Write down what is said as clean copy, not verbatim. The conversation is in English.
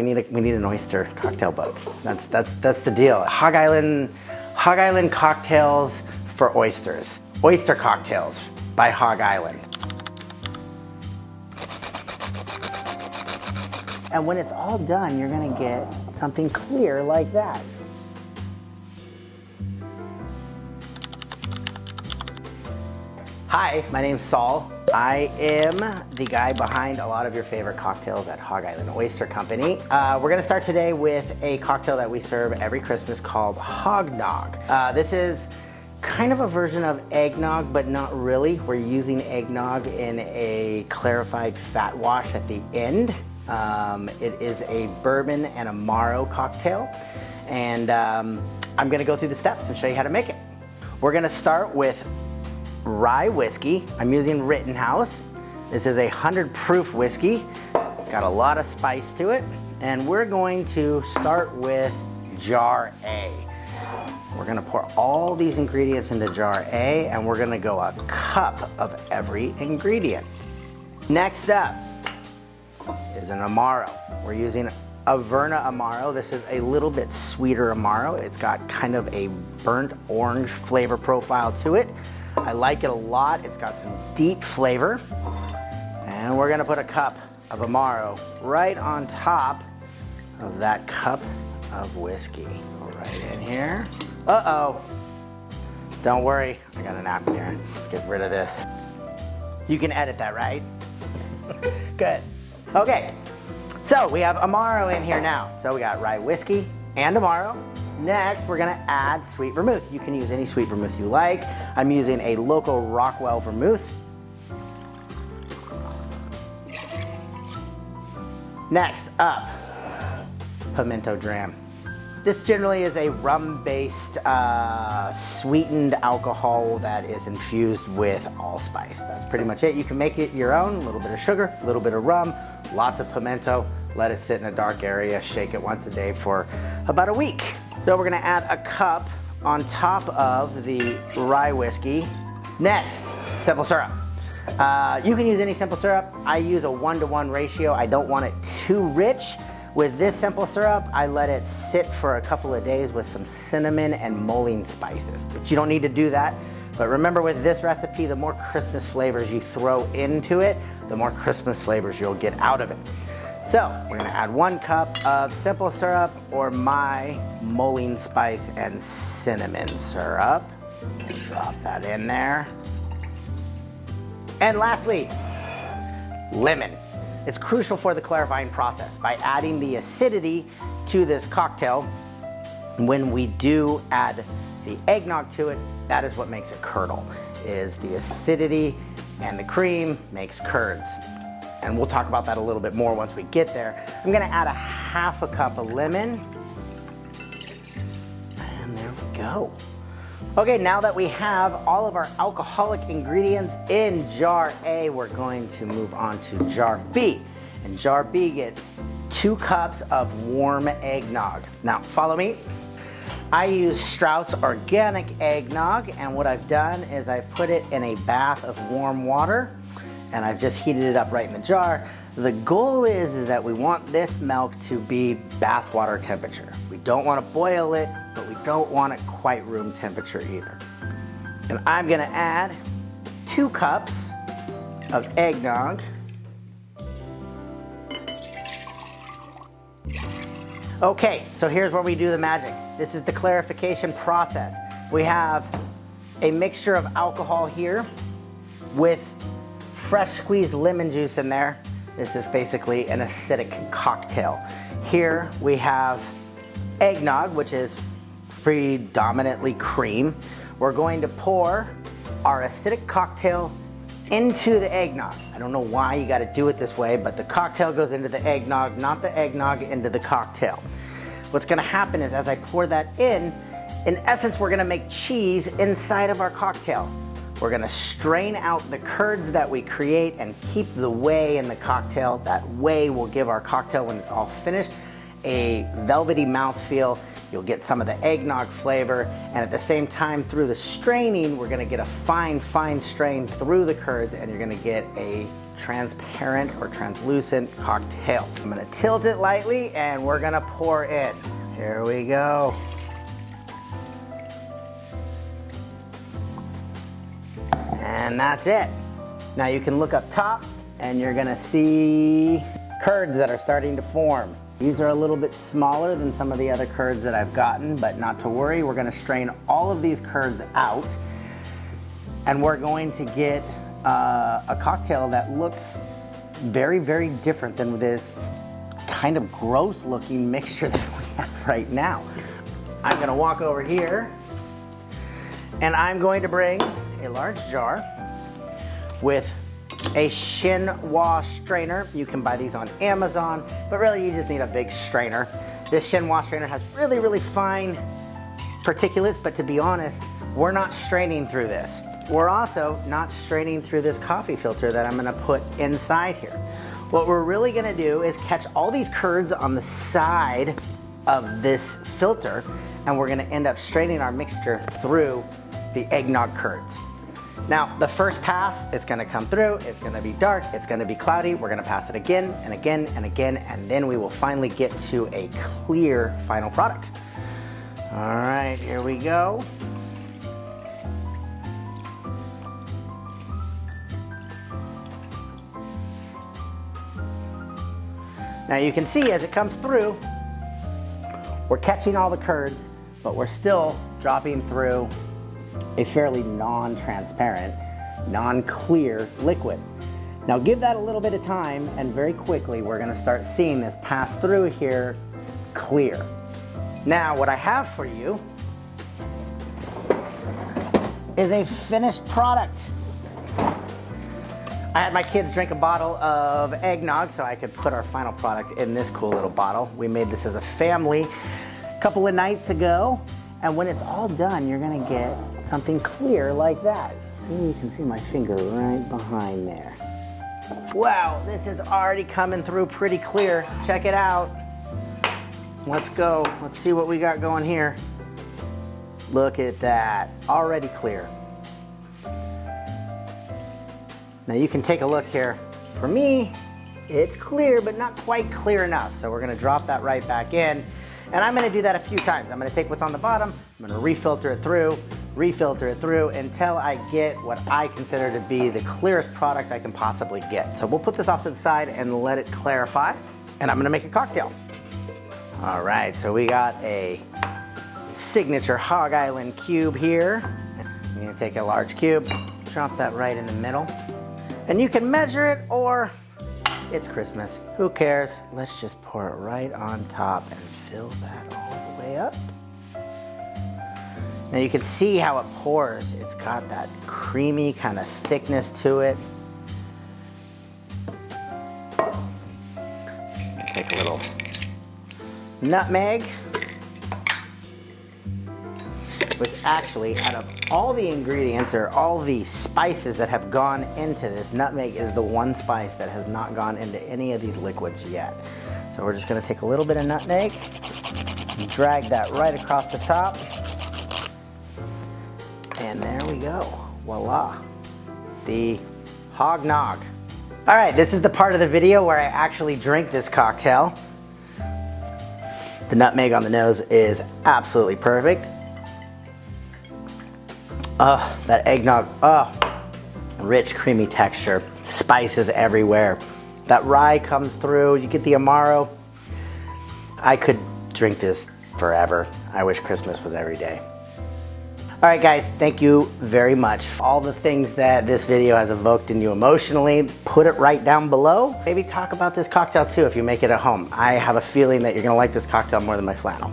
We need an oyster cocktail book. That's the deal. Hog Island cocktails for oysters. Oyster cocktails by Hog Island. And when it's all done, you're gonna get something clear like that. Hi, my name's Saul. I am the guy behind a lot of your favorite cocktails at Hog Island Oyster Company. We're gonna start today with a cocktail that we serve every Christmas called Hog Nog. This is kind of a version of eggnog, but not really. We're using eggnog in a clarified fat wash at the end. It is a bourbon and Amaro cocktail, and I'm gonna go through the steps and show you how to make it. We're gonna start with Rye Whiskey. I'm using Rittenhouse. This is a 100 proof whiskey. It's got a lot of spice to it, and we're going to start with jar A. We're gonna pour all these ingredients into jar A, and we're gonna go a cup of every ingredient. Next up is an Amaro. We're using Averna Amaro. This is a little bit sweeter Amaro. It's got kind of a burnt orange flavor profile to it. I like it a lot. It's got some deep flavor. And we're gonna put a cup of Amaro right on top of that cup of whiskey. Go right in here. Uh-oh. Don't worry, I got a napkin here. Let's get rid of this. You can edit that, right? Good. Okay, so we have Amaro in here now. So we got Rye Whiskey and Amaro. Next, we're gonna add Sweet Vermouth. You can use any Sweet Vermouth you like. I'm using a local Rockwell Vermouth. Next up, Pimento Dram. This generally is a rum-based sweetened alcohol that is infused with allspice. That's pretty much it. You can make it your own, a little bit of sugar, a little bit of rum, lots of pimento. Let it sit in a dark area, shake it once a day for about a week. So we're gonna add a cup on top of the rye whiskey. Next, simple syrup. You can use any simple syrup. I use a 1-to-1 ratio. I don't want it too rich. With this simple syrup, I let it sit for a couple of days with some cinnamon and mulling spices. But you don't need to do that. But remember, with this recipe, the more Christmas flavors you throw into it, the more Christmas flavors you'll get out of it. So we're gonna add 1 cup of simple syrup, or my mulling spice and cinnamon syrup. Drop that in there. And lastly, lemon. It's crucial for the clarifying process. By adding the acidity to this cocktail, when we do add the eggnog to it, that is what makes it curdle, is the acidity, and the cream makes curds. And we'll talk about that a little bit more once we get there. I'm gonna add a 1/2 cup of lemon. And there we go. Okay, now that we have all of our alcoholic ingredients in jar A, we're going to move on to jar B. And jar B gets 2 cups of warm eggnog. Now, follow me. I use Straus Organic Eggnog, and what I've done is I've put it in a bath of warm water, and I've just heated it up right in the jar. The goal is that we want this milk to be bathwater temperature. We don't want to boil it, but we don't want it quite room temperature either. And I'm gonna add 2 cups of eggnog. Okay, so here's where we do the magic. This is the clarification process. We have a mixture of alcohol here with fresh squeezed lemon juice in there. This is basically an acidic cocktail. Here we have eggnog, which is predominantly cream. We're going to pour our acidic cocktail into the eggnog. I don't know why you gotta do it this way, but the cocktail goes into the eggnog, not the eggnog into the cocktail. What's gonna happen is, as I pour that in essence, we're gonna make cheese inside of our cocktail. We're gonna strain out the curds that we create and keep the whey in the cocktail. That whey will give our cocktail, when it's all finished, a velvety mouthfeel. You'll get some of the eggnog flavor, and at the same time through the straining, we're gonna get a fine strain through the curds, and you're gonna get a transparent or translucent cocktail. I'm gonna tilt it lightly and we're gonna pour in. Here we go. And that's it. Now you can look up top and you're gonna see curds that are starting to form. These are a little bit smaller than some of the other curds that I've gotten, but not to worry, we're gonna strain all of these curds out, and we're going to get a cocktail that looks very different than this kind of gross looking mixture that we have right now. I'm gonna walk over here and I'm going to bring a large jar with a shin wash strainer. You can buy these on Amazon, but really you just need a big strainer. This shin wash strainer has really fine particulates, but to be honest, we're not straining through this. We're also not straining through this coffee filter that I'm gonna put inside here. What we're really gonna do is catch all these curds on the side of this filter, and we're gonna end up straining our mixture through the eggnog curds. Now, the first pass, it's gonna come through, it's gonna be dark, it's gonna be cloudy, we're gonna pass it again and again and again, and then we will finally get to a clear final product. All right, here we go. Now you can see as it comes through, we're catching all the curds, but we're still dropping through a fairly non-transparent, non-clear liquid. Now give that a little bit of time, and very quickly we're gonna start seeing this pass through here clear. Now what I have for you is a finished product. I had my kids drink a bottle of eggnog so I could put our final product in this cool little bottle. We made this as a family a couple of nights ago, and when it's all done, you're gonna get something clear like that. See, you can see my finger right behind there. Wow, this is already coming through pretty clear. Check it out. Let's go. Let's see what we got going here. Look at that, already clear. Now you can take a look here. For me, it's clear, but not quite clear enough. So we're gonna drop that right back in. And I'm gonna do that a few times. I'm gonna take what's on the bottom, I'm gonna refilter it through until I get what I consider to be the clearest product I can possibly get. So we'll put this off to the side and let it clarify, and I'm gonna make a cocktail. All right, so we got a signature Hog Island cube here. I'm gonna take a large cube, drop that right in the middle. And you can measure it, or it's Christmas, who cares? Let's just pour it right on top and fill that all the way up. Now you can see how it pours. It's got that creamy kind of thickness to it. Take a little nutmeg, which actually, out of all the ingredients or all the spices that have gone into this, nutmeg is the one spice that has not gone into any of these liquids yet. So we're just gonna take a little bit of nutmeg and drag that right across the top. And there we go, voila, the Hog Nog. All right, this is the part of the video where I actually drink this cocktail. The nutmeg on the nose is absolutely perfect. That eggnog, rich, creamy texture, spices everywhere. That rye comes through, you get the Amaro. I could drink this forever. I wish Christmas was every day. All right guys, thank you very much. All the things that this video has evoked in you emotionally, put it right down below. Maybe talk about this cocktail too if you make it at home. I have a feeling that you're gonna like this cocktail more than my flannel.